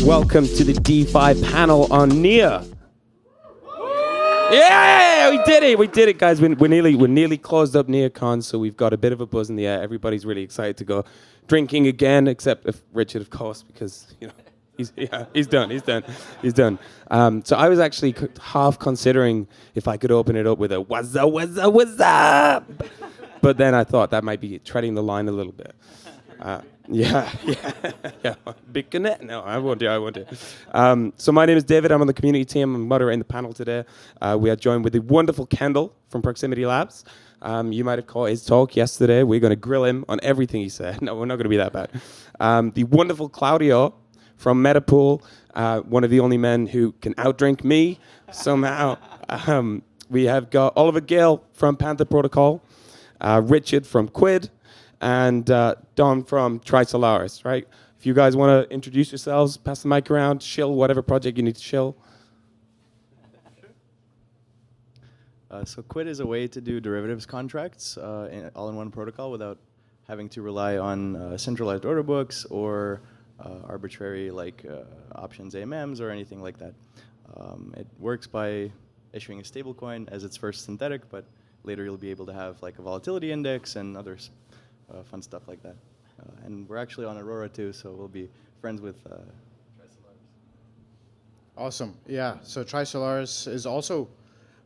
Welcome to the DeFi panel on NEAR. Yeah, we did it, guys. We're nearly closed up NearCon, so we've got a bit of a buzz in the air. Everybody's really excited to go drinking again, except if Richard, of course, because he's done. So I was actually half considering if I could open it up with a what's up, but then I thought that might be treading the line a little bit. Yeah. Big connect. No, I won't do. So my name is David. I'm on the community team. I'm moderating the panel today. We are joined with the wonderful Kendall from Proximity Labs. You might have caught his talk yesterday. We're going to grill him on everything he said. No, we're not going to be that bad. The wonderful Claudio from Metapool, one of the only men who can outdrink me somehow. We have got Oliver Gale from Panther Protocol, Richard from Quid, and Don from Trisolaris, right? If you guys want to introduce yourselves, pass the mic around, shill whatever project you need to shill. So Quid is a way to do derivatives contracts all in one protocol without having to rely on centralized order books or arbitrary options AMMs or anything like that. It works by issuing a stablecoin as its first synthetic, but later you'll be able to have a volatility index and others. Fun stuff like that. And we're actually on Aurora too, so we'll be friends with Trisolaris. Awesome. Yeah, so Trisolaris is also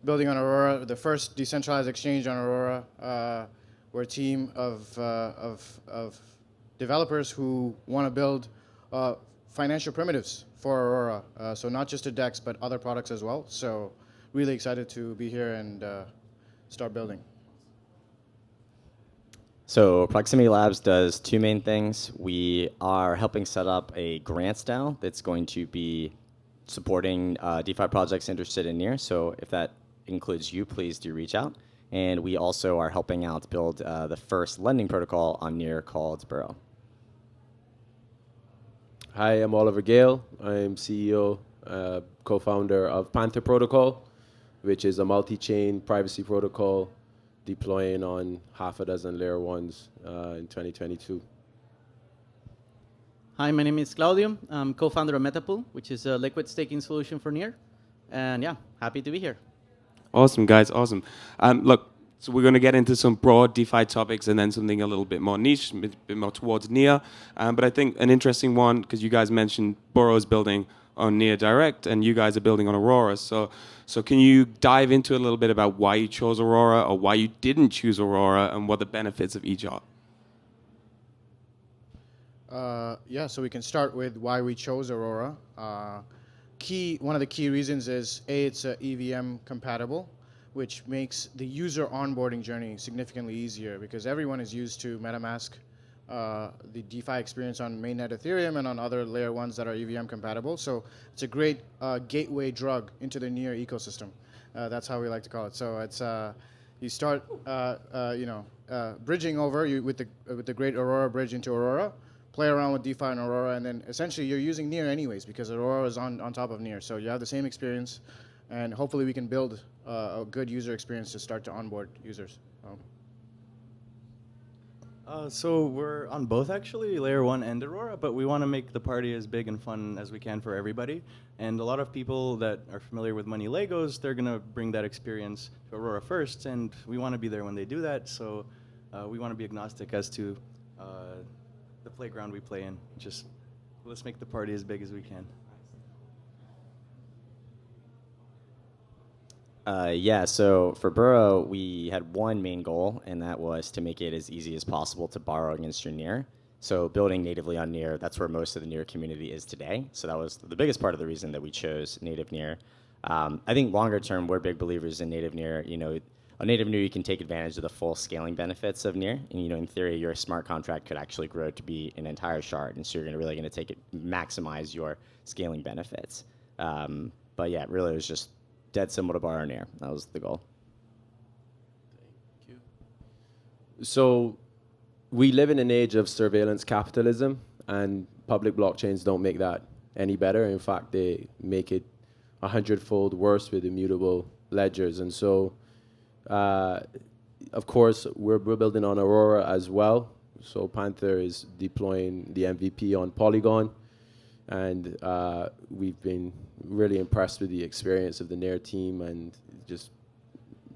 building on Aurora, the first decentralized exchange on Aurora. We're a team of developers who want to build financial primitives for Aurora. So not just a DEX, but other products as well. So really excited to be here and start building. So Proximity Labs does two main things. We are helping set up a grants DAO that's going to be supporting DeFi projects interested in NEAR. So if that includes you, please do reach out. And we also are helping out build the first lending protocol on NEAR called Burrow. Hi, I'm Oliver Gale. I'm CEO, co-founder of Panther Protocol, which is a multi-chain privacy protocol deploying on half a dozen layer ones in 2022. Hi, my name is Claudio. I'm co-founder of Metapool, which is a liquid staking solution for NEAR. And yeah, happy to be here. Awesome, guys, awesome. Look, so we're going to get into some broad DeFi topics and then something a little bit more niche, a bit more towards NEAR. But I think an interesting one, because you guys mentioned Burrow's building on NEAR Direct, and you guys are building on Aurora. So can you dive into a little bit about why you chose Aurora or why you didn't choose Aurora and what the benefits of each are? Yeah, so we can start with why we chose Aurora. One of the key reasons is, A, it's EVM compatible, which makes the user onboarding journey significantly easier because everyone is used to MetaMask, the DeFi experience on mainnet Ethereum and on other layer ones that are EVM compatible. So it's a great gateway drug into the NEAR ecosystem. That's how we like to call it. So it's you start bridging over with the great Aurora bridge into Aurora, play around with DeFi and Aurora, and then essentially you're using NEAR anyways because Aurora is on top of NEAR. So you have the same experience, and hopefully we can build a good user experience to start to onboard users. So we're on both actually, Layer 1 and Aurora, but we want to make the party as big and fun as we can for everybody. And a lot of people that are familiar with Money Legos, they're going to bring that experience to Aurora first, and we want to be there when they do that. So we want to be agnostic as to the playground we play in. Just let's make the party as big as we can. Yeah, so for Burrow, we had one main goal, and that was to make it as easy as possible to borrow against your NEAR. So building natively on NEAR, that's where most of the NEAR community is today. So that was the biggest part of the reason that we chose native NEAR. I think longer term, we're big believers in native NEAR. On native NEAR, you can take advantage of the full scaling benefits of NEAR. And in theory, your smart contract could actually grow to be an entire shard. And so you're really going to maximize your scaling benefits. But yeah, really, it was just dead simple to borrow NEAR. That was the goal. Thank you. So we live in an age of surveillance capitalism, and public blockchains don't make that any better. In fact, they make it 100-fold worse with immutable ledgers. And so, of course, we're building on Aurora as well. So Panther is deploying the MVP on Polygon. And we've been really impressed with the experience of the Near team, and just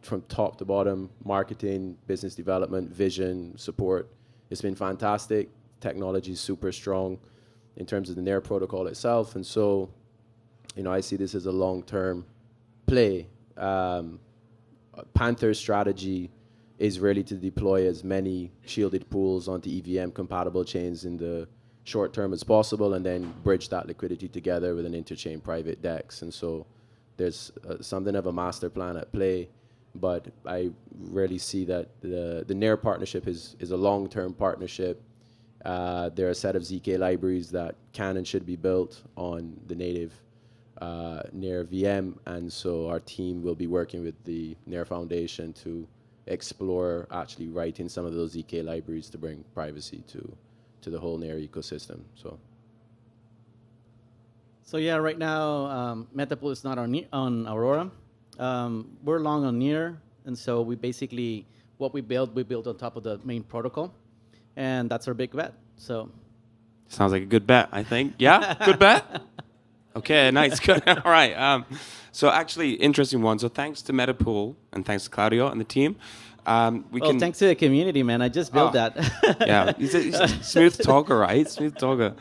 from top to bottom, marketing, business development, vision, support. It's been fantastic. Technology is super strong in terms of the Near protocol itself. And so, I see this as a long-term play. Panther's strategy is really to deploy as many shielded pools onto EVM-compatible chains in the short term as possible, and then bridge that liquidity together with an interchain private DEX. And so there's something of a master plan at play, but I rarely see that the Near partnership is a long-term partnership. There are a set of ZK libraries that can and should be built on the native Near VM, and so our team will be working with the Near Foundation to explore actually writing some of those ZK libraries to bring privacy to the whole Near ecosystem. So yeah, right now, Metapool is not on Aurora. We're long on Near, and so we basically, what we build on top of the main protocol, and that's our big bet. So Sounds like a good bet, I think. Yeah, good bet. Okay, nice, good. All right. So actually, interesting one. So thanks to Metapool and thanks to Claudio and the team. Thanks to the community, man. I just built that. Yeah, he's a smooth talker, right? Smooth talker.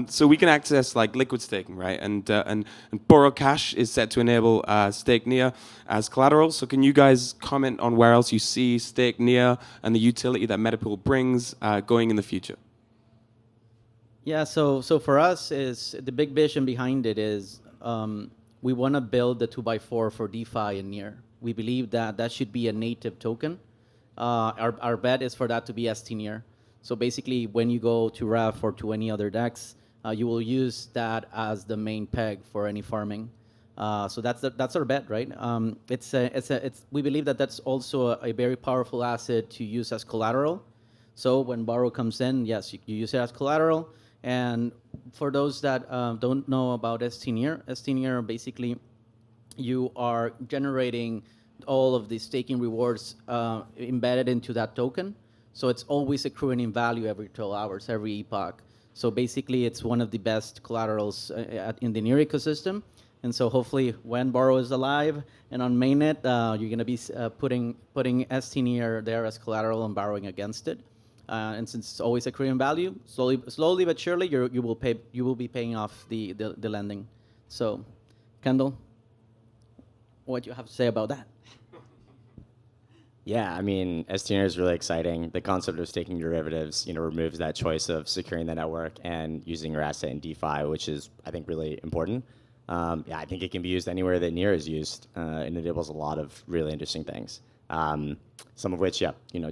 So we can access like liquid staking, right? And Borrow Cash is set to enable stake Near as collateral. So can you guys comment on where else you see stake Near and the utility that Metapool brings going in the future? Yeah, so for us, is the big vision behind it is we want to build the 2x4 for DeFi and Near. We believe that should be a native token. Our bet is for that to be ST Near. So basically, when you go to REF or to any other DEX, you will use that as the main peg for any farming. So that's our bet, right? We believe that that's also a very powerful asset to use as collateral. So when Borrow comes in, yes, you use it as collateral. And for those that don't know about ST Near basically, you are generating all of the staking rewards embedded into that token. So it's always accruing in value every 12 hours, every epoch. So basically, it's one of the best collaterals in the Near ecosystem. And so hopefully, when Borrow is alive and on mainnet, you're going to be putting ST Near there as collateral and borrowing against it. And since it's always accruing value, slowly but surely, you will be paying off the lending. So, Kendall, what do you have to say about that? Yeah, I mean, ST Near is really exciting. The concept of staking derivatives, removes that choice of securing the network and using your asset in DeFi, which is, I think, really important. I think it can be used anywhere that Near is used, and it enables a lot of really interesting things. Some of which,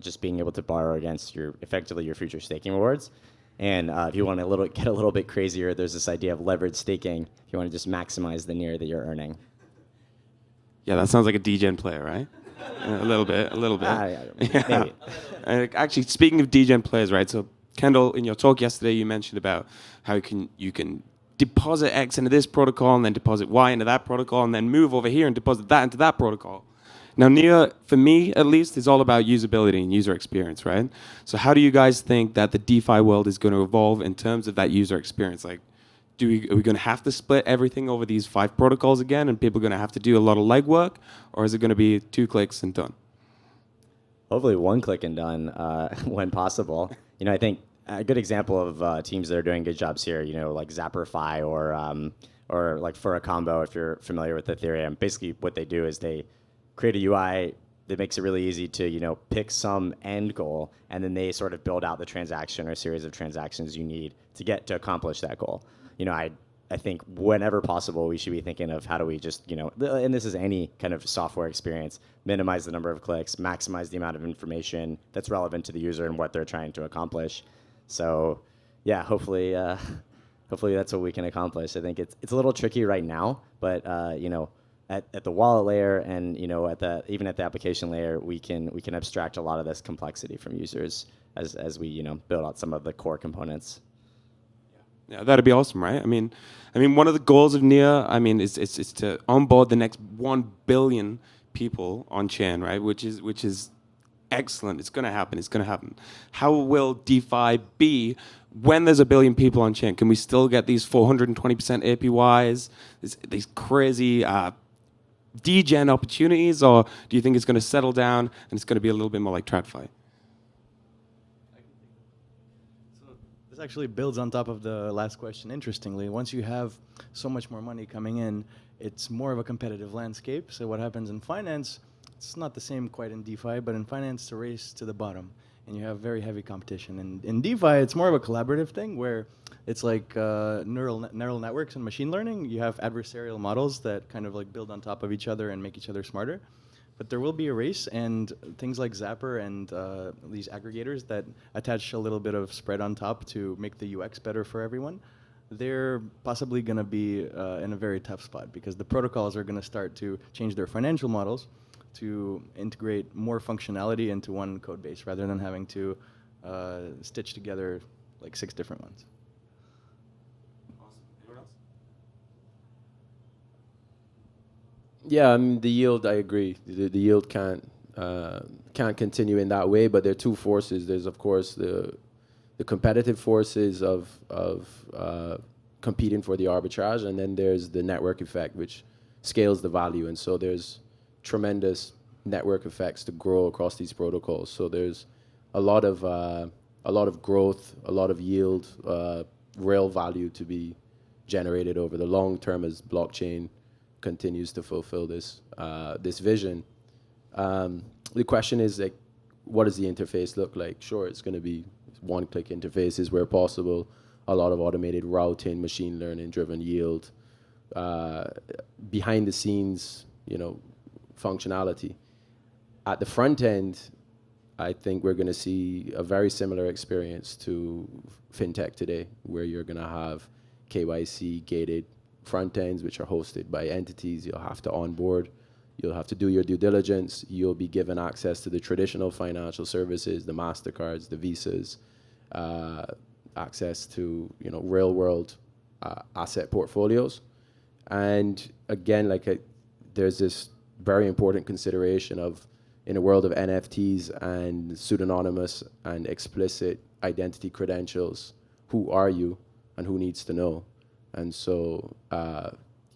just being able to borrow against effectively your future staking rewards. And if you want to get a little bit crazier, there's this idea of leveraged staking. If you want to just maximize the Near that you're earning. Yeah, that sounds like a DGen player, right? A little bit. Maybe. Actually, speaking of DGen players, right? So, Kendall, in your talk yesterday, you mentioned about how you can deposit X into this protocol and then deposit Y into that protocol and then move over here and deposit that into that protocol. Now, Near, for me at least, is all about usability and user experience, right? So how do you guys think that the DeFi world is going to evolve in terms of that user experience? Like, are we going to have to split everything over these 5 protocols again and people are going to have to do a lot of legwork? Or is it going to be 2 clicks and done? Hopefully 1 click and done when possible. I think a good example of teams that are doing good jobs here, like Zapperfi or like for a combo, if you're familiar with Ethereum. Basically, what they do is they create a UI that makes it really easy to, pick some end goal, and then they sort of build out the transaction or series of transactions you need to accomplish that goal. I think whenever possible, we should be thinking of how do we just, and this is any kind of software experience, minimize the number of clicks, maximize the amount of information that's relevant to the user and what they're trying to accomplish. So, yeah, hopefully that's what we can accomplish. I think it's a little tricky right now, but at the wallet layer and even at the application layer, we can abstract a lot of this complexity from users as we build out some of the core components. Yeah, that'd be awesome, right? I mean, one of the goals of Near, is to onboard the next 1 billion people on chain, right? Which is excellent. It's going to happen. How will DeFi be when there's 1 billion people on chain, can we still get these 420% APYs, these crazy degen opportunities, or do you think it's going to settle down and it's going to be a little bit more like TradFi? This actually builds on top of the last question, interestingly. Once you have so much more money coming in, it's more of a competitive landscape. So what happens in finance, it's not the same quite in DeFi, but in finance, it's a race to the bottom. And you have very heavy competition. And in DeFi, it's more of a collaborative thing where it's like neural networks and machine learning. You have adversarial models that kind of like build on top of each other and make each other smarter. But there will be a race, and things like Zapper and these aggregators that attach a little bit of spread on top to make the UX better for everyone, they're possibly going to be in a very tough spot because the protocols are going to start to change their financial models to integrate more functionality into one code base rather than having to stitch together like 6 different ones. Yeah, I mean, the yield, I agree. The yield can't continue in that way, but there are 2 forces. There's, of course, the competitive forces of competing for the arbitrage, and then there's the network effect, which scales the value. And so there's tremendous network effects to grow across these protocols. So there's a lot of growth, a lot of yield, real value to be generated over the long term as blockchain continues to fulfill this vision. The question is, like, what does the interface look like? Sure, it's going to be one-click interfaces where possible, a lot of automated routing, machine learning-driven yield, behind the scenes, functionality. At the front end, I think we're going to see a very similar experience to fintech today, where you're going to have KYC gated front ends, which are hosted by entities. You'll have to onboard. You'll have to do your due diligence. You'll be given access to the traditional financial services, the MasterCards, the Visas, access to real world asset portfolios. And again, there's this very important consideration of, in a world of NFTs and pseudonymous and explicit identity credentials, who are you and who needs to know? And so,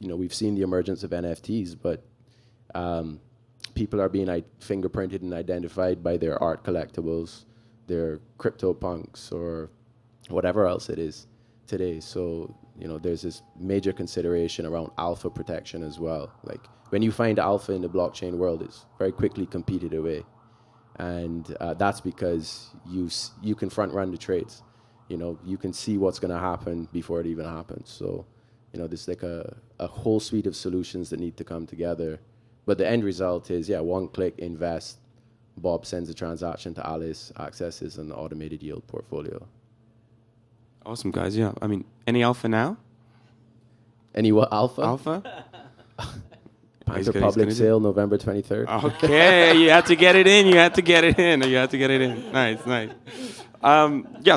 we've seen the emergence of NFTs, but people are being fingerprinted and identified by their art collectibles, their CryptoPunks, or whatever else it is today. So, there's this major consideration around alpha protection as well. Like, when you find alpha in the blockchain world, it's very quickly competed away. And that's because you can front run the trades. You can see what's going to happen before it even happens. So, there's like a whole suite of solutions that need to come together. But the end result is, one click, invest. Bob sends a transaction to Alice, accesses an automated yield portfolio. Awesome, guys. Yeah. I mean, any alpha now? Any what, alpha? Alpha? Panther public sale, November 23rd. Okay, you had to get it in. Nice.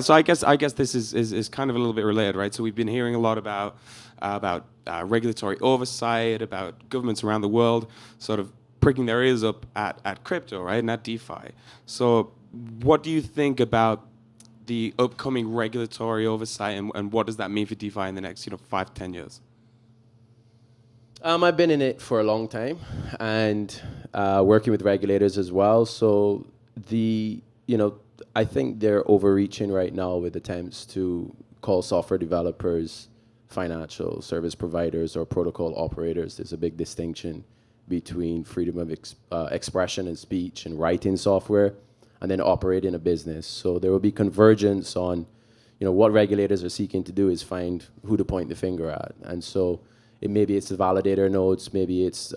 So I guess this is kind of a little bit related, right? So we've been hearing a lot about regulatory oversight, about governments around the world sort of pricking their ears up at crypto, right, and at DeFi. So what do you think about the upcoming regulatory oversight, and what does that mean for DeFi in the next 5-10 years? I've been in it for a long time, and working with regulators as well. So I think they're overreaching right now with attempts to call software developers financial service providers or protocol operators. There's a big distinction between freedom of expression and speech and writing software, and then operating a business. So there will be convergence on, what regulators are seeking to do is find who to point the finger at. And so maybe it's the validator nodes, maybe it's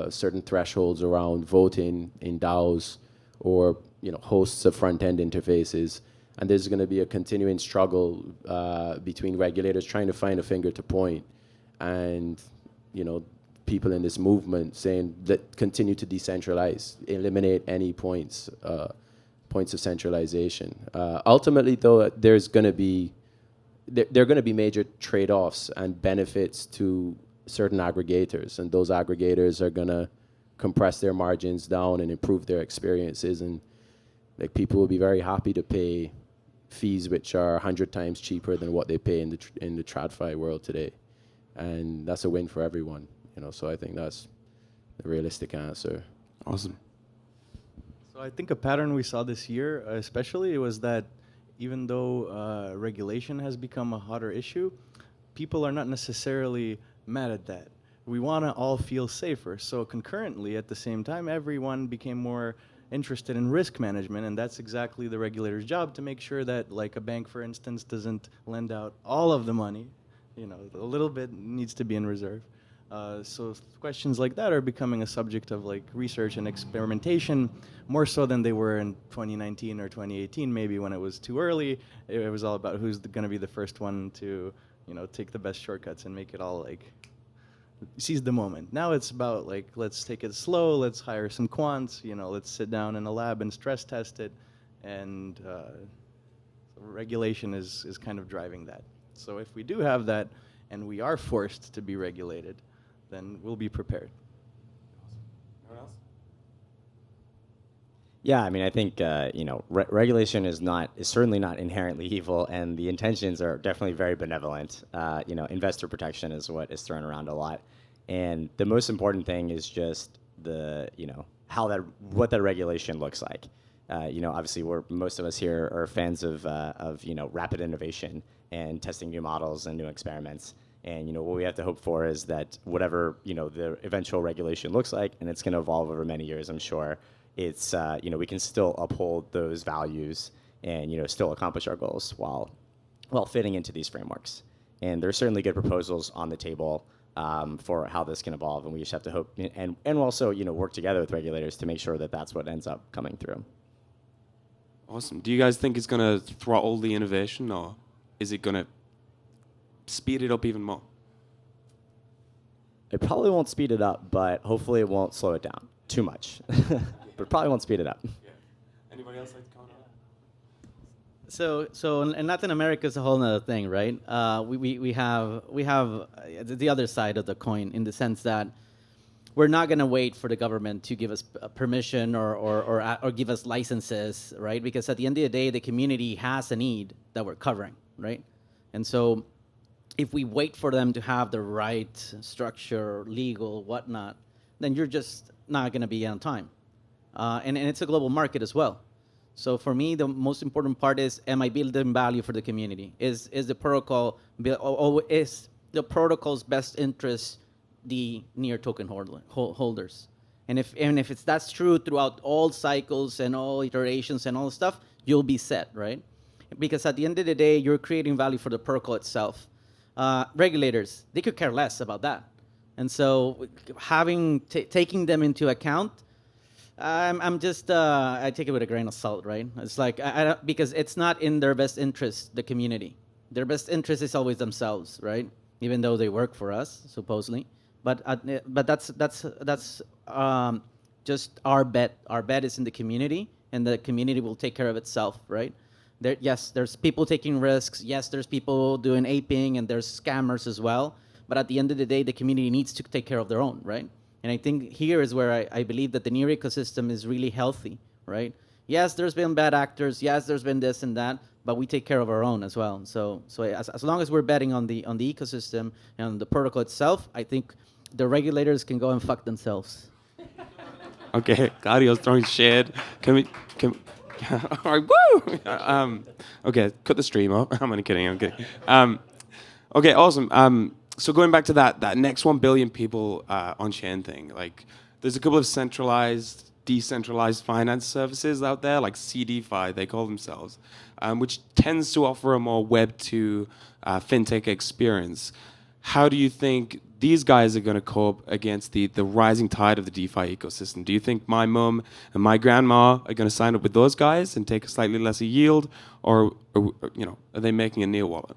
certain thresholds around voting in DAOs, or hosts of front-end interfaces. And there's going to be a continuing struggle between regulators trying to find a finger to point, and people in this movement saying that continue to decentralize, eliminate any points of centralization. Ultimately, though, there are going to be major trade-offs and benefits to certain aggregators, and those aggregators are going to compress their margins down and improve their experiences, and people will be very happy to pay fees which are 100 times cheaper than what they pay in the TradFi world today, and that's a win for everyone. So I think that's the realistic answer. Awesome. So I think a pattern we saw this year, especially, was that even though regulation has become a hotter issue, people are not necessarily mad at that. We want to all feel safer. So concurrently, at the same time, everyone became more interested in risk management, and that's exactly the regulator's job, to make sure that, like, a bank, for instance, doesn't lend out all of the money. A little bit needs to be in reserve. So questions like that are becoming a subject of, like, research and experimentation, more so than they were in 2019 or 2018, maybe, when it was too early. It was all about who's going to be the first one to, take the best shortcuts and make it all, like, seize the moment. Now it's about, like, let's take it slow, let's hire some quants, let's sit down in a lab and stress test it, and regulation is kind of driving that. So if we do have that, and we are forced to be regulated, then we'll be prepared. Anyone else? Yeah, I mean, I think regulation is certainly not inherently evil, and the intentions are definitely very benevolent. Investor protection is what is thrown around a lot, and the most important thing is just what that regulation looks like. Obviously, most of us here are fans of rapid innovation and testing new models and new experiments. And what we have to hope for is that whatever the eventual regulation looks like, and it's going to evolve over many years, I'm sure. It's we can still uphold those values and still accomplish our goals while fitting into these frameworks. And there's certainly good proposals on the table for how this can evolve, and we just have to hope and also work together with regulators to make sure that that's what ends up coming through. Awesome. Do you guys think it's going to throttle the innovation, or is it going to speed it up even more? It probably won't speed it up, but hopefully it won't slow it down too much. But probably won't speed it up. Yeah. Anybody else like to comment on that? So in Latin America is a whole other thing, right? We have the other side of the coin, in the sense that we're not going to wait for the government to give us permission or give us licenses, right? Because at the end of the day, the community has a need that we're covering, right? And so if we wait for them to have the right structure, legal, whatnot, then you're just not going to be on time. And it's a global market as well. So for me, the most important part is, am I building value for the community? Is the protocol, is the protocol's best interest the near token holders? And if that's true throughout all cycles and all iterations and all stuff, you'll be set, right? Because at the end of the day, you're creating value for the protocol itself. Regulators, they could care less about that. And so taking them into account, I'm just, I take it with a grain of salt, right? It's like, because it's not in their best interest, the community. Their best interest is always themselves, right? Even though they work for us, supposedly. But that's just our bet. Our bet is in the community, and the community will take care of itself, right? Yes, there's people taking risks. Yes, there's people doing aping, and there's scammers as well. But at the end of the day, the community needs to take care of their own, right? And I think here is where I believe that the near ecosystem is really healthy, right? Yes, there's been bad actors. Yes, there's been this and that, but we take care of our own as well. So as long as we're betting on the ecosystem and the protocol itself, I think the regulators can go and fuck themselves. Okay, Claudio's throwing shade. Can we all right, woo! Okay, cut the stream off. I'm only kidding. I'm kidding. Okay, awesome. So going back to that next 1 billion people on-chain thing, like there's a couple of centralized, decentralized finance services out there, like CDFi, they call themselves, which tends to offer a more Web 2 fintech experience. How do you think these guys are going to cope against the rising tide of the DeFi ecosystem? Do you think my mum and my grandma are going to sign up with those guys and take a slightly lesser yield, or are they making a neo wallet?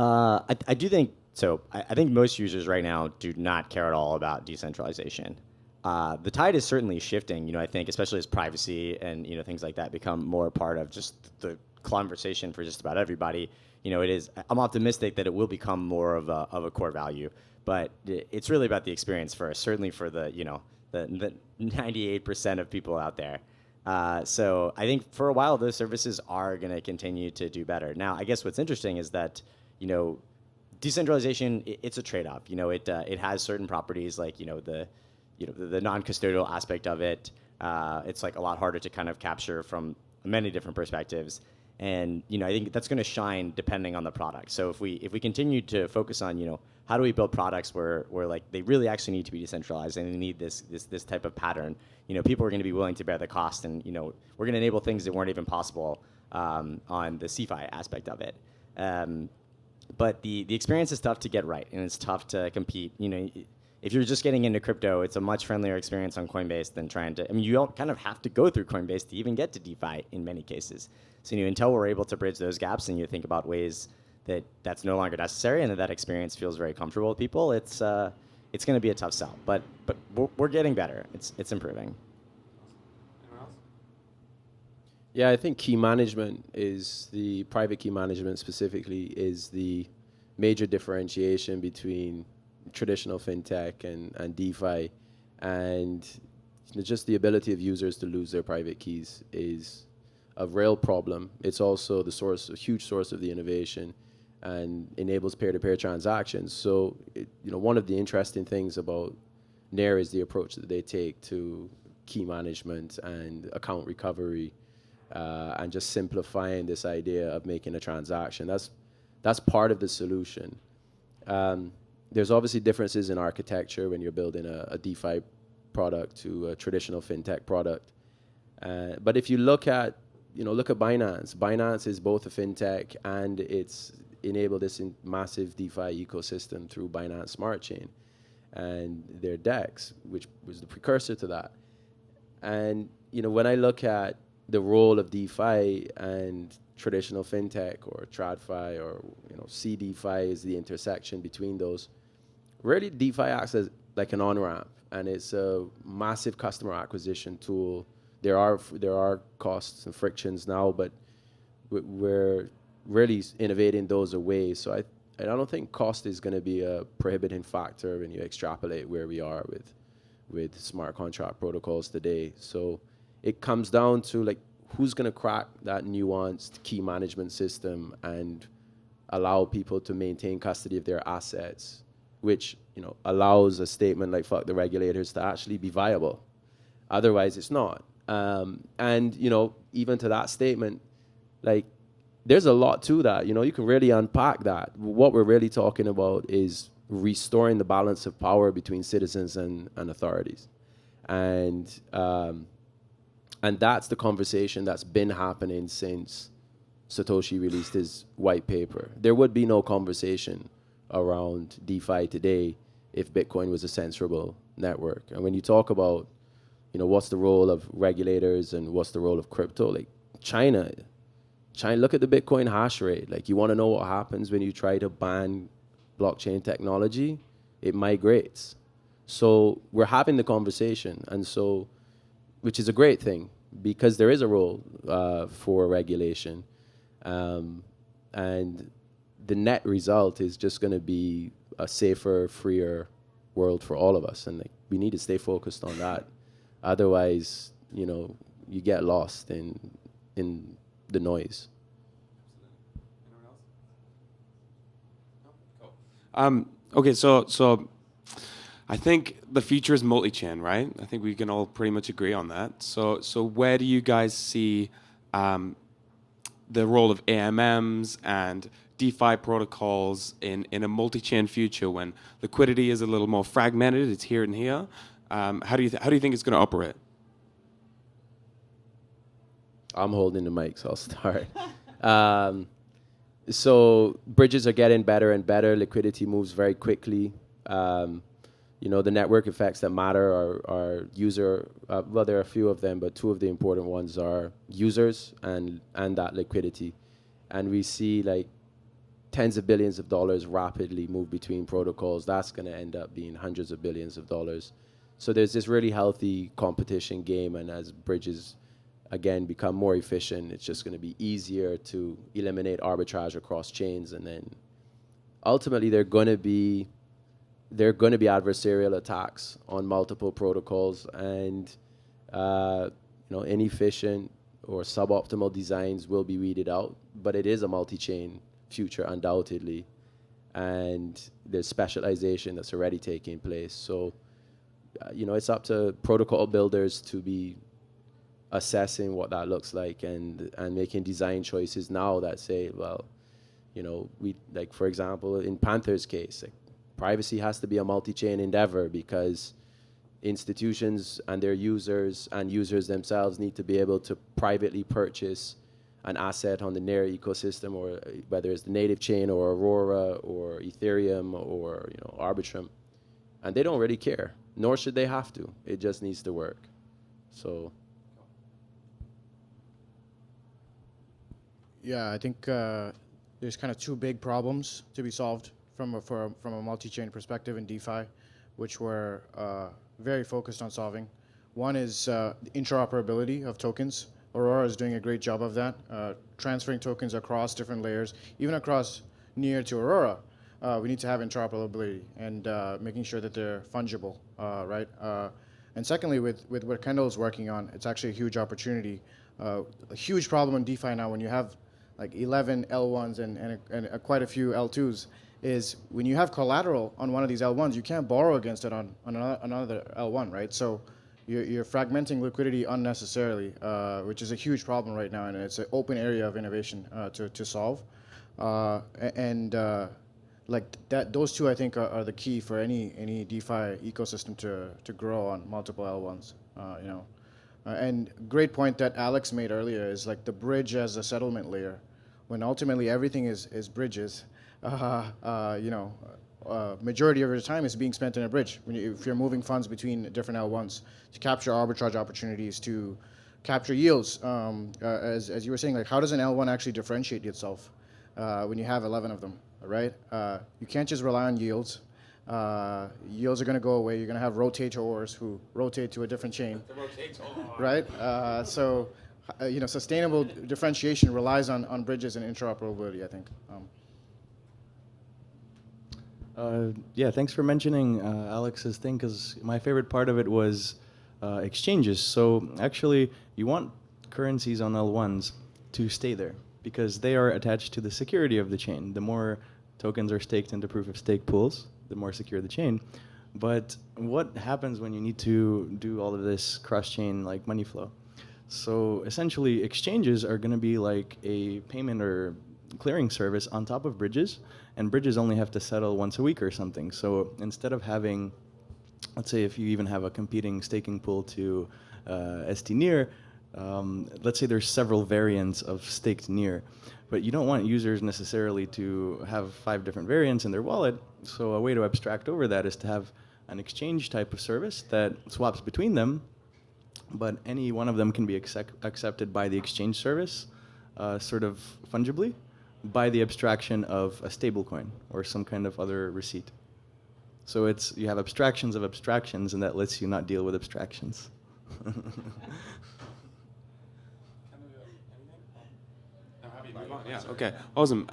I do think so. I think most users right now do not care at all about decentralization. The tide is certainly shifting. I think especially as privacy and things like that become more a part of just the conversation for just about everybody. It is. I'm optimistic that it will become more of a core value, but it's really about the experience first. Certainly for the 98% of people out there. So I think for a while those services are going to continue to do better. Now, I guess what's interesting is that, decentralization, it's a trade-off. It has certain properties like the non-custodial aspect of it. It's like a lot harder to kind of capture from many different perspectives. And I think that's going to shine depending on the product. So if we continue to focus on how do we build products where like they really actually need to be decentralized and they need this type of pattern, people are going to be willing to bear the cost, and we're going to enable things that weren't even possible on the CeFi aspect of it. But the experience is tough to get right, and it's tough to compete. If you're just getting into crypto, it's a much friendlier experience on Coinbase than trying to. You don't kind of have to go through Coinbase to even get to DeFi in many cases. So until we're able to bridge those gaps, and you think about ways that that's no longer necessary, and that experience feels very comfortable with people, it's going to be a tough sell. But we're getting better. It's improving. Yeah, I think key management is the private key management specifically is the major differentiation between traditional fintech and DeFi, and just the ability of users to lose their private keys is a real problem. It's also a huge source of the innovation, and enables peer-to-peer transactions. So, one of the interesting things about Nair is the approach that they take to key management and account recovery, and just simplifying this idea of making a transaction. That's part of the solution. There's obviously differences in architecture when you're building a DeFi product to a traditional fintech product. But if you look at Binance. Binance is both a fintech and it's enabled this massive DeFi ecosystem through Binance Smart Chain and their DEX, which was the precursor to that. And when I look at the role of DeFi and traditional fintech or TradFi or CDFi is the intersection between those. Really, DeFi acts as like an on-ramp, and it's a massive customer acquisition tool. There are costs and frictions now, but we're really innovating those away. So I don't think cost is going to be a prohibiting factor when you extrapolate where we are with smart contract protocols today. So it comes down to like who's going to crack that nuanced key management system and allow people to maintain custody of their assets, which allows a statement like "fuck the regulators" to actually be viable. Otherwise, it's not. And even to that statement, like there's a lot to that. You can really unpack that. What we're really talking about is restoring the balance of power between citizens and authorities, and that's the conversation that's been happening since Satoshi released his white paper. There would be no conversation around DeFi today if Bitcoin was a censorable network. And when you talk about what's the role of regulators and what's the role of crypto? Like China, look at the Bitcoin hash rate. Like you want to know what happens when you try to ban blockchain technology? It migrates. So we're having the conversation, and so, which is a great thing because there is a role for regulation, and the net result is just going to be a safer, freer world for all of us, and like we need to stay focused on that. Otherwise, you get lost in the noise. Okay, so I think the future is multi-chain, right? I think we can all pretty much agree on that. So where do you guys see the role of AMMs and DeFi protocols in a multi-chain future when liquidity is a little more fragmented? It's here and here. How do you think it's going to operate? I'm holding the mic, so I'll start. So bridges are getting better and better. Liquidity moves very quickly. The network effects that matter are user. Well, there are a few of them, but two of the important ones are users and that liquidity. And we see like tens of billions of dollars rapidly move between protocols. That's going to end up being hundreds of billions of dollars. So there's this really healthy competition game, and as bridges, again, become more efficient, it's just going to be easier to eliminate arbitrage across chains, and then ultimately they're going to be adversarial attacks on multiple protocols, and inefficient or suboptimal designs will be weeded out, but it is a multi-chain future undoubtedly, and there's specialization that's already taking place. So, it's up to protocol builders to be assessing what that looks like and making design choices now that say, well, we, like, for example, in Panther's case, like, privacy has to be a multi-chain endeavor because institutions and their users and users themselves need to be able to privately purchase an asset on the Near ecosystem, or whether it's the native chain or Aurora or Ethereum or Arbitrum, and they don't really care, nor should they have to. It just needs to work. So Yeah, I think there's kind of two big problems to be solved from a multi-chain perspective in DeFi, which we're very focused on solving. One is the interoperability of tokens. Aurora is doing a great job of that, transferring tokens across different layers, even across Near to Aurora. We need to have interoperability and making sure that they're fungible, right? And secondly, with what Kendall is working on, it's actually a huge opportunity. A huge problem in DeFi now, when you have like 11 L1s and quite a few L2s, is when you have collateral on one of these L1s, you can't borrow against it on another L1, right? So you're fragmenting liquidity unnecessarily, which is a huge problem right now, and it's an open area of innovation to solve. Like that, those two I think are the key for any DeFi ecosystem to grow on multiple L1s. And great point that Alex made earlier is like the bridge as a settlement layer, when ultimately everything is bridges. Majority of your time is being spent in a bridge. If you're moving funds between different L1s to capture arbitrage opportunities, to capture yields, as you were saying, like how does an L1 actually differentiate itself when you have 11 of them, right? You can't just rely on yields. Yields are going to go away. You're going to have rotators who rotate to a different chain, right? Sustainable differentiation relies on bridges and interoperability, I think. Yeah, thanks for mentioning Alex's thing, because my favorite part of it was exchanges. So actually, you want currencies on L1s to stay there because they are attached to the security of the chain. The more tokens are staked into proof-of-stake pools, the more secure the chain. But what happens when you need to do all of this cross-chain like money flow? So essentially, exchanges are going to be like a payment or clearing service on top of bridges, and bridges only have to settle once a week or something. So instead of having, let's say if you even have a competing staking pool to ST Near, let's say there's several variants of staked Near, but you don't want users necessarily to have 5 different variants in their wallet. So a way to abstract over that is to have an exchange type of service that swaps between them, but any one of them can be accepted by the exchange service sort of fungibly by the abstraction of a stablecoin or some kind of other receipt. So you have abstractions of abstractions, and that lets you not deal with abstractions. Yeah, okay, awesome.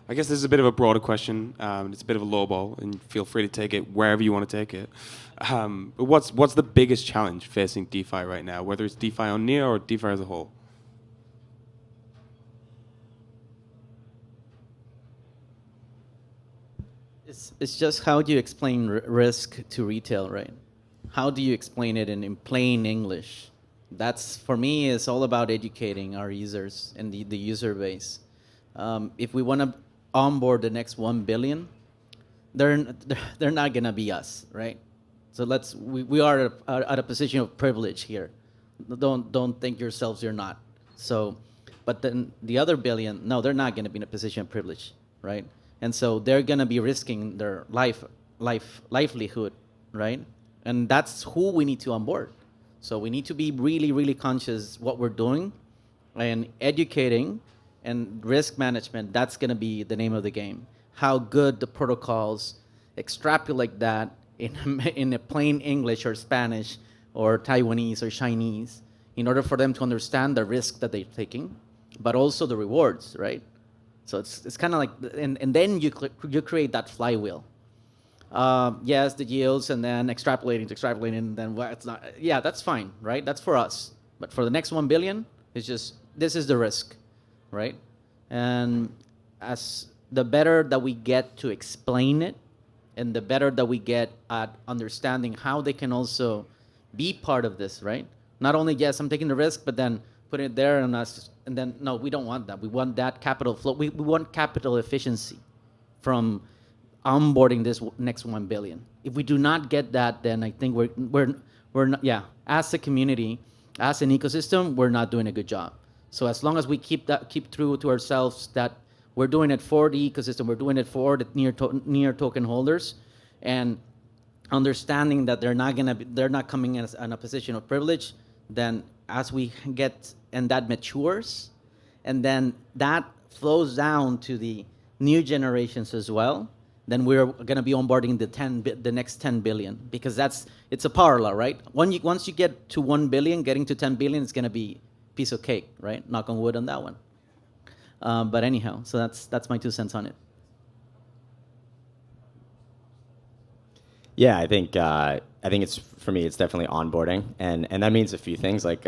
I guess this is a bit of a broader question. It's a bit of a lowball, and feel free to take it wherever you want to take it. But what's the biggest challenge facing DeFi right now, whether it's DeFi on Near or DeFi as a whole? It's just how do you explain risk to retail, right? How do you explain it in plain English? That's, for me, is all about educating our users and the user base. If we want to onboard the next 1 billion, they're not going to be us, right? So we are at a position of privilege here. Don't think yourselves you're not. So, but then the other billion, no, they're not going to be in a position of privilege, right? And so they're going to be risking their livelihood, right? And that's who we need to onboard. So we need to be really, really conscious what we're doing, and educating and risk management. That's going to be the name of the game. How good the protocols extrapolate that in a plain English or Spanish or Taiwanese or Chinese in order for them to understand the risk that they're taking, but also the rewards, right? So it's kind of like, and then you create that flywheel. Yes, the yields, and then extrapolating, and then it's not. Yeah, that's fine, right? That's for us. But for the next 1 billion, it's just, this is the risk, right? And as the better that we get to explain it, and the better that we get at understanding how they can also be part of this, right? Not only, yes, I'm taking the risk, but then putting it there and then, no, we don't want that. We want that capital flow. We want capital efficiency from onboarding this next 1 billion. If we do not get that, then I think we're not, yeah, as a community, as an ecosystem, we're not doing a good job. So as long as we keep true to ourselves that we're doing it for the ecosystem, we're doing it for the near token holders, and understanding that they're not coming in a position of privilege, then as we get and that matures, and then that flows down to the new generations as well, then we're going to be onboarding the next 10 billion, because it's a parallel, right? Once you get to 1 billion, getting to 10 billion is going to be a piece of cake, right? Knock on wood on that one. But anyhow, so that's my 2 cents on it. Yeah, I think it's, for me, it's definitely onboarding, and that means a few things. Like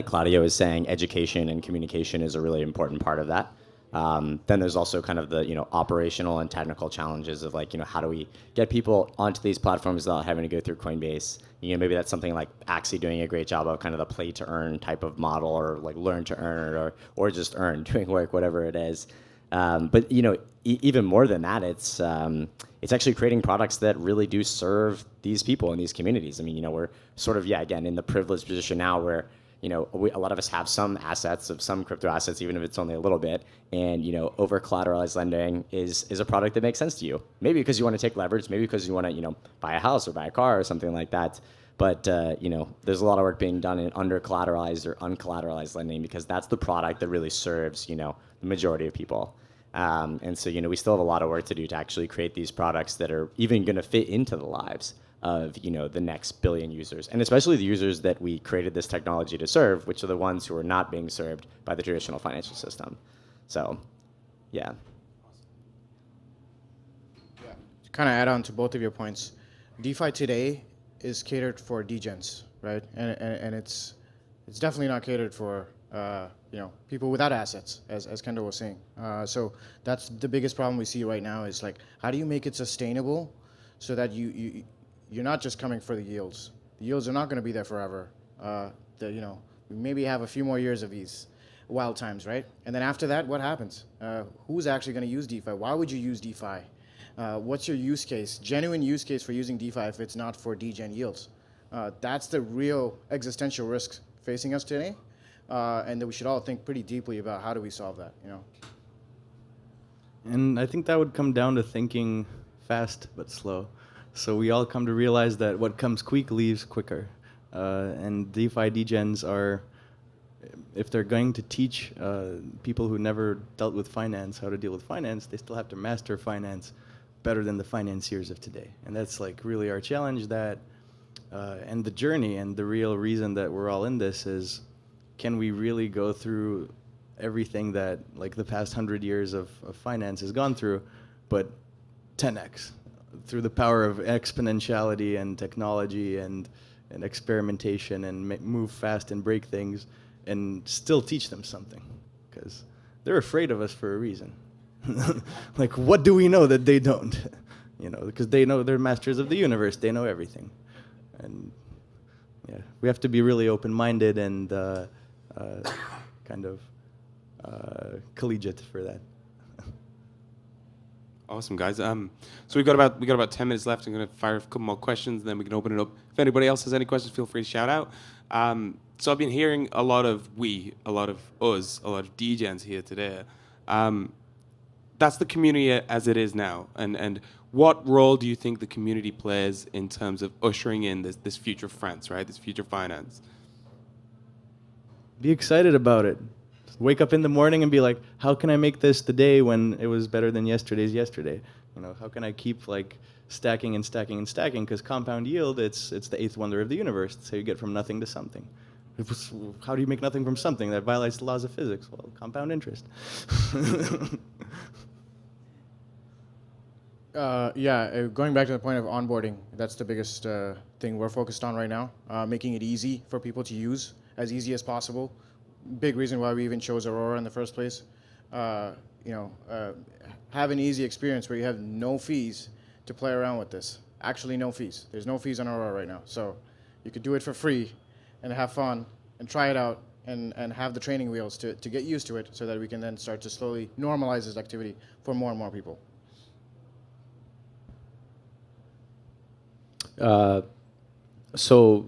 Claudio is saying, education and communication is a really important part of that. Then there's also kind of the operational and technical challenges of how do we get people onto these platforms without having to go through Coinbase. Maybe that's something like Axie doing a great job of, kind of the play to earn type of model, or like learn to earn, or just earn, doing work, whatever it is. But even more than that, it's actually creating products that really do serve these people in these communities. I mean, we're sort of, again, in the privileged position now where a lot of us have some assets, of some crypto assets, even if it's only a little bit. And over collateralized lending is a product that makes sense to you. Maybe because you want to take leverage, maybe because you want to buy a house or buy a car or something like that. But there's a lot of work being done in under collateralized or uncollateralized lending, because that's the product that really serves the majority of people. And so we still have a lot of work to do to actually create these products that are even going to fit into the lives of the next billion users, and especially the users that we created this technology to serve, which are the ones who are not being served by the traditional financial system. So, yeah. To kind of add on to both of your points, DeFi today is catered for degens, right? And it's definitely not catered for people without assets, as Kendall was saying. So that's the biggest problem we see right now, is like, how do you make it sustainable so that you're not just coming for the yields. The yields are not going to be there forever. We maybe have a few more years of these wild times, right? And then after that, what happens? Who's actually going to use DeFi? Why would you use DeFi? What's your use case? Genuine use case for using DeFi if it's not for degen yields? That's the real existential risk facing us today, and that we should all think pretty deeply about how do we solve that. And I think that would come down to thinking fast but slow. So we all come to realize that what comes quick leaves quicker. And DeFi degens are, if they're going to teach people who never dealt with finance how to deal with finance, they still have to master finance better than the financiers of today. And that's really our challenge, and the journey, and the real reason that we're all in this is, can we really go through everything that the past 100 years of finance has gone through, but 10x? Through the power of exponentiality and technology and experimentation, and move fast and break things, and still teach them something, because they're afraid of us for a reason. What do we know that they don't? Because they know they're masters of the universe. They know everything, and we have to be really open-minded and kind of collegiate for that. Awesome, guys. So we got about 10 minutes left. I'm going to fire a couple more questions, and then we can open it up. If anybody else has any questions, feel free to shout out. So I've been hearing a lot of us, a lot of degens here today. That's the community as it is now. And what role do you think the community plays in terms of ushering in this future France, right? This future finance? Be excited about it. Wake up in the morning and be like, how can I make this the day when it was better than yesterday's yesterday? How can I keep stacking and stacking and stacking? Because compound yield, it's the eighth wonder of the universe. It's how you get from nothing to something. How do you make nothing from something? That violates the laws of physics. Well, compound interest. Going back to the point of onboarding, that's the biggest thing we're focused on right now, making it easy for people to use as easy as possible. Big reason why we even chose Aurora in the first place. Have an easy experience where you have no fees to play around with this. Actually, no fees. There's no fees on Aurora right now. So you could do it for free and have fun and try it out and have the training wheels to get used to it so that we can then start to slowly normalize this activity for more and more people. So,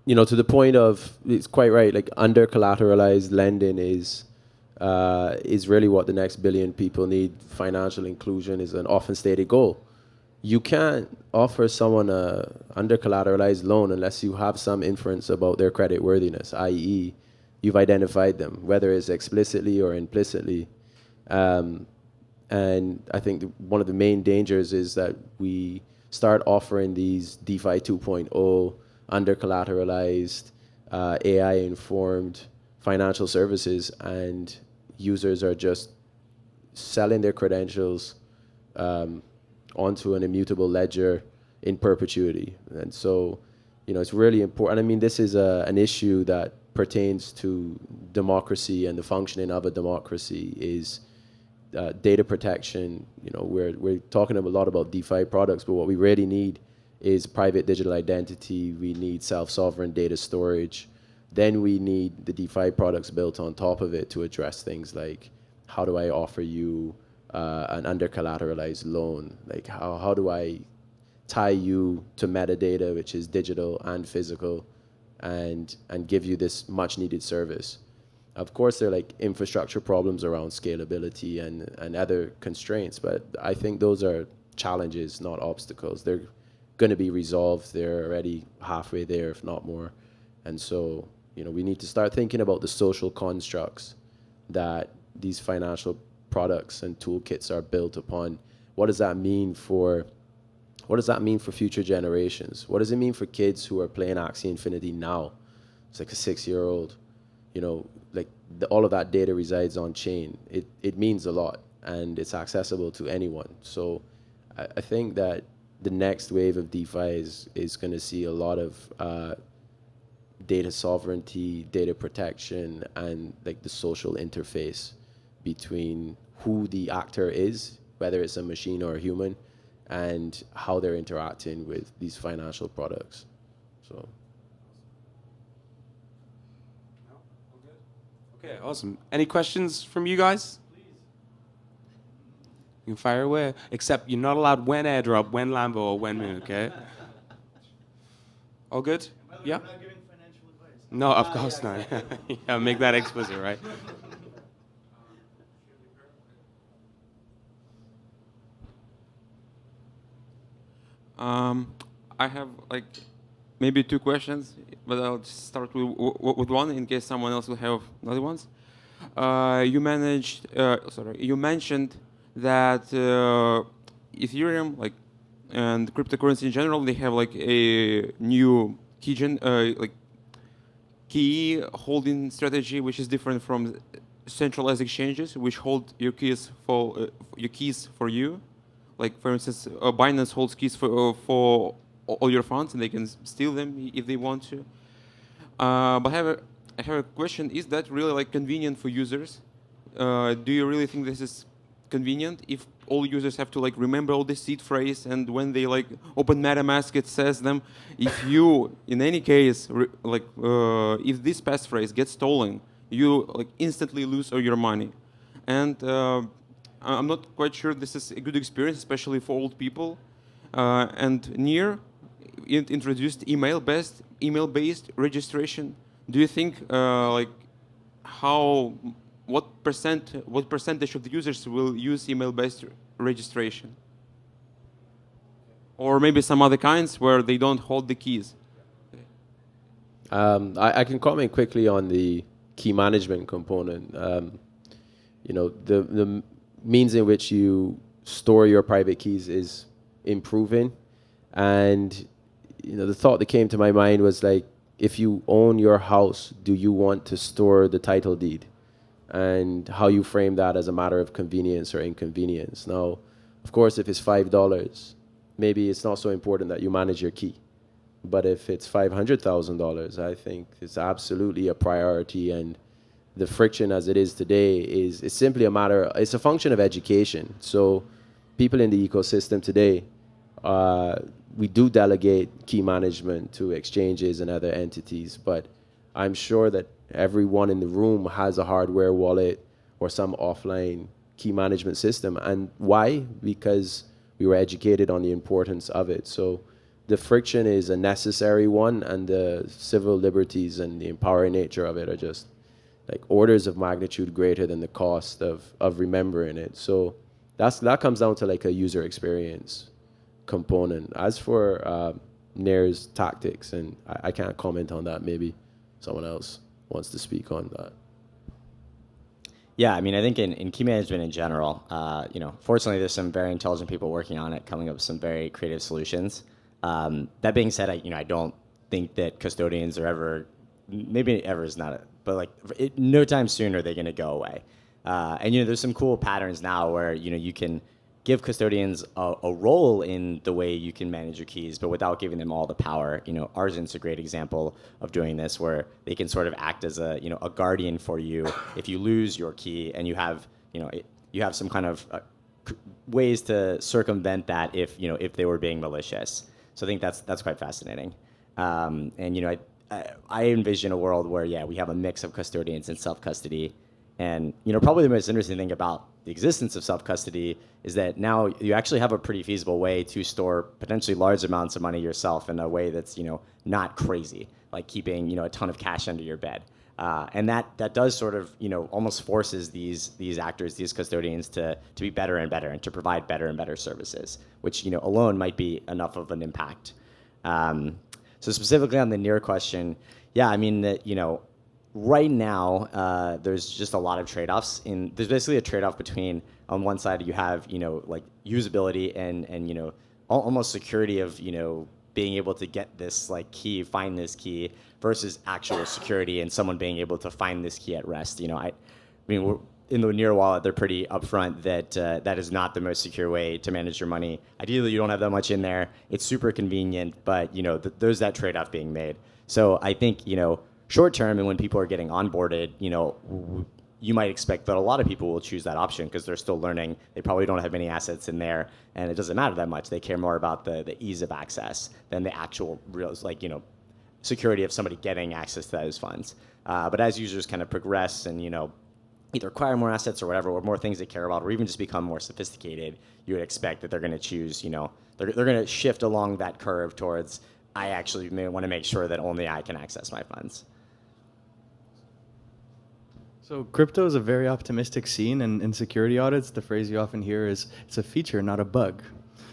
to the point of, it's quite right, like under collateralized lending is really what the next billion people need. Financial inclusion is an often stated goal. You can't offer someone a under collateralized loan unless you have some inference about their credit worthiness, i.e., you've identified them, whether it's explicitly or implicitly. And I think one of the main dangers is that we start offering these DeFi 2.0 under collateralized, AI-informed financial services, and users are just selling their credentials onto an immutable ledger in perpetuity. And so, it's really important. I mean, this is an issue that pertains to democracy and the functioning of a democracy is data protection. We're talking a lot about DeFi products, but what we really need is private digital identity. We need self-sovereign data storage. Then we need the DeFi products built on top of it to address things like, how do I offer you an under-collateralized loan? Like, how do I tie you to metadata, which is digital and physical, and give you this much-needed service? Of course, there are like infrastructure problems around scalability and other constraints, but I think those are challenges, not obstacles. They're going to be resolved. They're already halfway there, if not more. And so, we need to start thinking about the social constructs that these financial products and toolkits are built upon. What does that mean for future generations? What does it mean for kids who are playing Axie Infinity now? It's like a 6-year-old, all of that data resides on chain. It means a lot, and it's accessible to anyone. So I think that the next wave of DeFi is going to see a lot of data sovereignty, data protection, and like the social interface between who the actor is, whether it's a machine or a human, and how they're interacting with these financial products. So. Okay, awesome. Any questions from you guys? Please. You can fire away. Except you're not allowed when airdrop, when Lambo, or when moon, okay? All good? Yeah? We're not giving financial advice. No, of course not. Yeah, make that explicit, right? I have maybe 2 questions, but I'll just start with one in case someone else will have other ones. You mentioned that Ethereum, and cryptocurrency in general, they have a new key holding strategy, which is different from centralized exchanges, which hold your keys for you. Like, for instance, Binance holds keys for all your funds, and they can steal them if they want to. But I have a question. Is that really convenient for users? Do you really think this is convenient if all users have to remember all the seed phrase, and when they open MetaMask, it says them, if you, in any case, if this passphrase gets stolen, you instantly lose all your money. And I'm not quite sure this is a good experience, especially for old people. And Near, it introduced email-based registration. Do you think what percentage of the users will use email-based registration? Or maybe some other kinds where they don't hold the keys? I can comment quickly on the key management component. The means in which you store your private keys is improving, and the thought that came to my mind was if you own your house, do you want to store the title deed? And how you frame that as a matter of convenience or inconvenience. Now, of course, if it's $5, maybe it's not so important that you manage your key. But if it's $500,000, I think it's absolutely a priority. And the friction as it is today is simply a matter, it's a function of education. So people in the ecosystem today, we do delegate key management to exchanges and other entities, but I'm sure that everyone in the room has a hardware wallet or some offline key management system. And why? Because we were educated on the importance of it. So the friction is a necessary one, and the civil liberties and the empowering nature of it are just like orders of magnitude greater than the cost of remembering it. So that comes down to like a user experience component. As for Nair's tactics, and I can't comment on that, maybe someone else wants to speak on that. Yeah, I mean, I think in key management in general, fortunately, there's some very intelligent people working on it, coming up with some very creative solutions. That being said, I don't think that custodians are ever, maybe ever is not, but like no time soon are they going to go away. And there's some cool patterns now where you can give custodians a role in the way you can manage your keys, but without giving them all the power. Argent's a great example of doing this, where they can sort of act as a guardian for you if you lose your key, and you have some kind of ways to circumvent that if they were being malicious. So I think that's quite fascinating. And I envision a world where we have a mix of custodians and self-custody. And probably the most interesting thing about the existence of self-custody is that now you actually have a pretty feasible way to store potentially large amounts of money yourself in a way that's not crazy, like keeping a ton of cash under your bed. And that does sort of almost forces these actors, these custodians, to be better and better, and to provide better and better services, which alone might be enough of an impact. So specifically on the near question, I mean that right now, there's just a lot of trade-offs. There's basically a trade-off between, on one side, you have like usability and almost security of being able to get this like key, find this key, versus actual security and someone being able to find this key at rest. I mean, we're, in the Near wallet, they're pretty upfront that that is not the most secure way to manage your money. Ideally, you don't have that much in there. It's super convenient, but there's that trade-off being made. So I think short term, and when people are getting onboarded, you might expect that a lot of people will choose that option because they're still learning. They probably don't have many assets in there, and it doesn't matter that much. They care more about the ease of access than the actual real, security of somebody getting access to those funds. But as users kind of progress and either acquire more assets or whatever, or more things they care about, or even just become more sophisticated, you would expect that they're going to choose. They're going to shift along that curve towards, I actually may want to make sure that only I can access my funds. So crypto is a very optimistic scene, and in security audits, the phrase you often hear is, it's a feature, not a bug.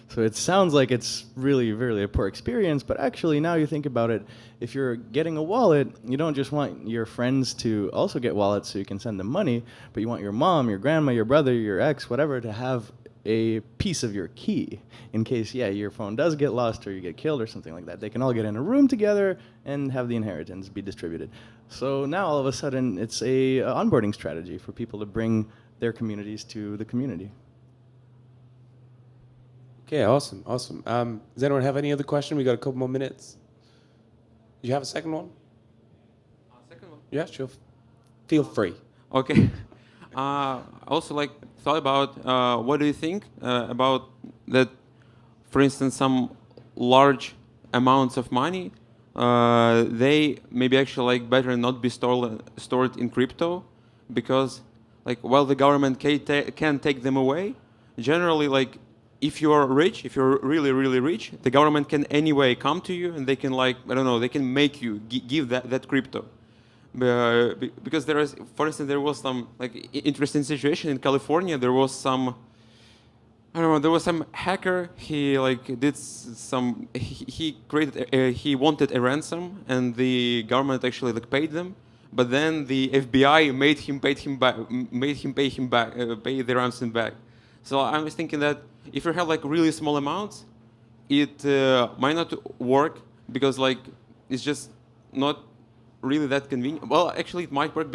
So it sounds like it's really, really a poor experience, but actually now you think about it, if you're getting a wallet, you don't just want your friends to also get wallets so you can send them money, but you want your mom, your grandma, your brother, your ex, whatever, to have a piece of your key in case, your phone does get lost or you get killed or something like that. They can all get in a room together and have the inheritance be distributed. So now all of a sudden it's a onboarding strategy for people to bring their communities to the community. Okay, awesome. Does anyone have any other question? We got a couple more minutes. Do you have a second one? Second one. Yeah, sure. Feel free. Okay. Also, thought about what do you think about that? For instance, some large amounts of money, they maybe actually better not be stored in crypto, because while the government can take them away, generally if you are rich, if you're really, really rich, the government can anyway come to you and they can they can make you give that crypto. Because there is, for instance, there was some interesting situation in California. There was some, there was some hacker. He did some. He created. He wanted a ransom, and the government actually paid them. But then the FBI made him pay the ransom back. So I was thinking that if you have really small amounts, it might not work because it's just not really that convenient. Well, actually, it might work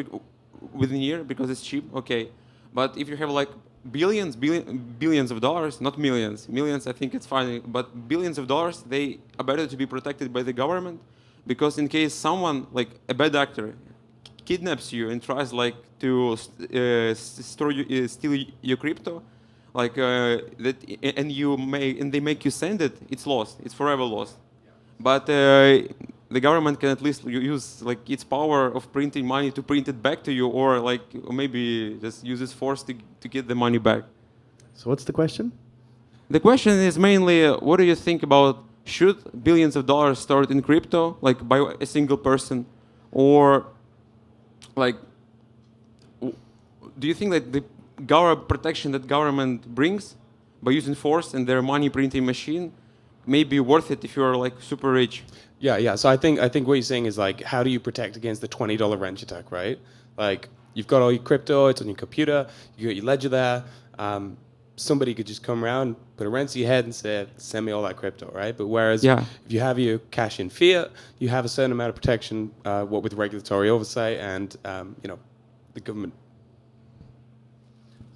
within a year because it's cheap. Okay, but if you have billions of dollars, not millions. Millions, I think it's fine, but billions of dollars, they are better to be protected by the government, because in case someone, like a bad actor, kidnaps you and tries like to steal your crypto, like that, and they make you send it, it's lost. It's forever lost. But the government can at least use like its power of printing money to print it back to you, or like or maybe just use its force to get the money back. So what's the question? The question is mainly, what do you think about, should billions of dollars stored in crypto, like by a single person, or like, do you think that the protection that government brings by using force and their money printing machine may be worth it if you're like super rich? Yeah. So I think what you're saying is like, how do you protect against the $20 wrench attack, right? Like, you've got all your crypto, it's on your computer, you got your ledger there. Somebody could just come around, put a wrench to your head and say, send me all that crypto, right? But whereas if you have your cash in fiat, you have a certain amount of protection, what with regulatory oversight and the government.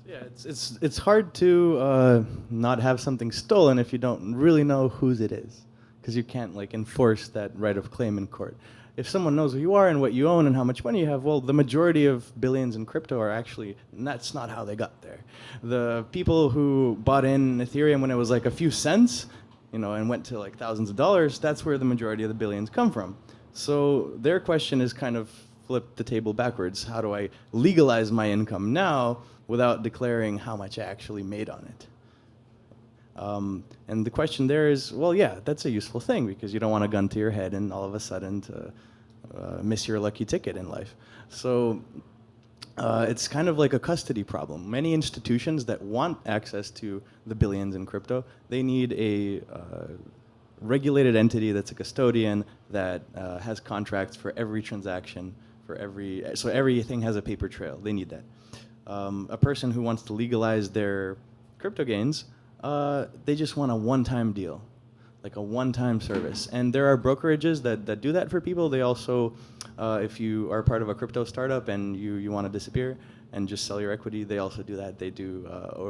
Yeah, it's hard to not have something stolen if you don't really know whose it is, because you can't like enforce that right of claim in court. If someone knows who you are and what you own and how much money you have, well, the majority of billions in crypto are actually, and that's not how they got there. The people who bought in Ethereum when it was like a few cents, and went to like thousands of dollars, that's where the majority of the billions come from. So their question is kind of flip the table backwards. How do I legalize my income now without declaring how much I actually made on it? And the question there is, well, yeah, that's a useful thing, because you don't want a gun to your head and all of a sudden to miss your lucky ticket in life. So it's kind of like a custody problem. Many institutions that want access to the billions in crypto, they need a regulated entity that's a custodian that has contracts for every transaction, so everything has a paper trail. They need that. A person who wants to legalize their crypto gains, they just want a one-time deal, like a one-time service. And there are brokerages that do that for people. They also, if you are part of a crypto startup and you want to disappear and just sell your equity, they also do that. They do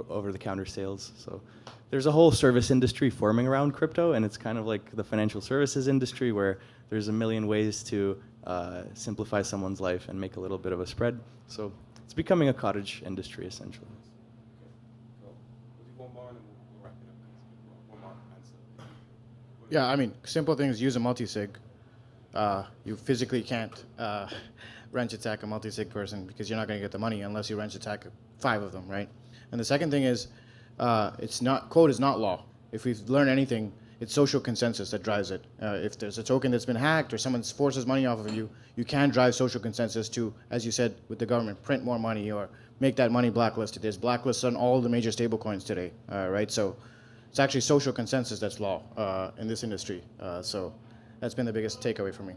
over-the-counter sales. So there's a whole service industry forming around crypto, and it's kind of like the financial services industry, where there's a million ways to simplify someone's life and make a little bit of a spread. So it's becoming a cottage industry, essentially. Yeah, I mean, simple things, use a multi-sig. You physically can't wrench attack a multi-sig person, because you're not going to get the money unless you wrench attack 5 of them, right? And the second thing is, code is not law. If we've learned anything, it's social consensus that drives it. If there's a token that's been hacked or someone forces money off of you, you can drive social consensus to, as you said, with the government, print more money or make that money blacklisted. There's blacklists on all the major stablecoins today, right? So it's actually social consensus that's law in this industry. So that's been the biggest takeaway for me.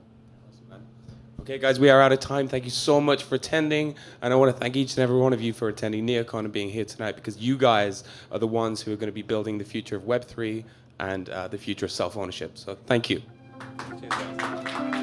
Okay, guys, we are out of time. Thank you so much for attending. And I want to thank each and every one of you for attending NeoCon and being here tonight, because you guys are the ones who are going to be building the future of Web3 and the future of self-ownership. So thank you. Cheers, guys.